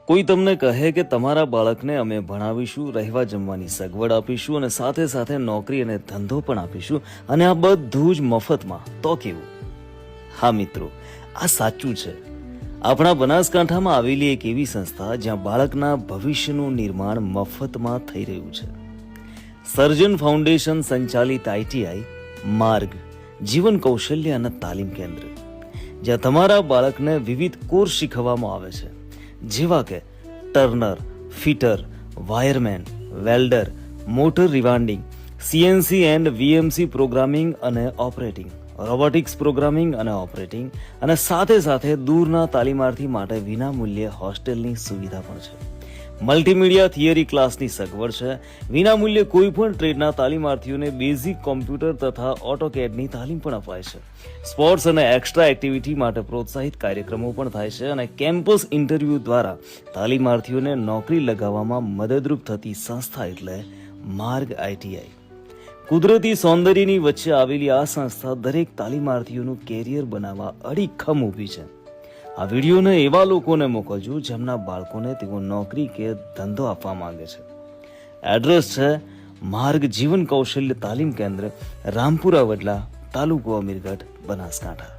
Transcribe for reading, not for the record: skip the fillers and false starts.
કોઈ તમને કહે કે તમારા બાળકને અમે ભણાવીશું, રહેવા જમવાની સગવડ આપીશું અને સાથે સાથે નોકરી અને ધંધો પણ આપીશું અને આ બધું જ મફતમાં, તો કેવું? હા મિત્રો, આ સાચું છે. આપણા બનાસકાંઠામાં આવેલી એક એવી સંસ્થા જ્યાં બાળકના ભવિષ્યનું નિર્માણ મફતમાં થઈ રહ્યું છે. સર્જન ફાઉન્ડેશન સંચાલિત આઈટીઆઈ માર્ગ જીવન કૌશલ્ય અને તાલીમ કેન્દ્ર, જ્યાં તમારા બાળકને વિવિધ કોર્સ શીખવવામાં આવે છે, જેવા કે turner, fitter, wireman, welder, motor rewinding, CNC and VMC programming અને ઓપરેટિંગ, રોબોટિક્સ પ્રોગ્રામિંગ અને ઓપરેટિંગ, અને સાથે સાથે દૂરના તાલીમાર્થી માટે વિનામૂલ્યે હોસ્ટેલની સુવિધા પણ છે. મલ્ટીમીડિયા થિયરી ક્લાસની સગવડ છે. વિનામૂલ્યે કોઈ પણ ટ્રેડના તાલીમાર્થીઓને બેઝિક કોમ્પ્યુટર તથા ઓટોકેડની તાલીમ પણ અપાય છે. સ્પોર્ટ્સ અને એક્સ્ટ્રા એક્ટિવિટી માટે પ્રોત્સાહિત કાર્યક્રમો પણ થાય છે અને કેમ્પસ ઇન્ટરવ્યૂ દ્વારા તાલીમાર્થીઓને નોકરી લગાવવામાં મદદરૂપ થતી સંસ્થા એટલે માર્ગ આઈટીઆઈ. કુદરતી સૌંદર્યની વચ્ચે આવેલી આ સંસ્થા દરેક તાલીમાર્થીઓનું કેરિયર બનાવવા અડીખમ ઊભી છે. આ વિડીયોને એવા લોકોને મોકલજો જેમના બાળકોને તેઓ નોકરી કે ધંધો આપવા માંગે છે. એડ્રેસ છે માર્ગ જીવન કૌશલ્ય તાલીમ કેન્દ્ર, રામપુરા વડલા, તાલુકો અમીરગઢ, બનાસકાંઠા.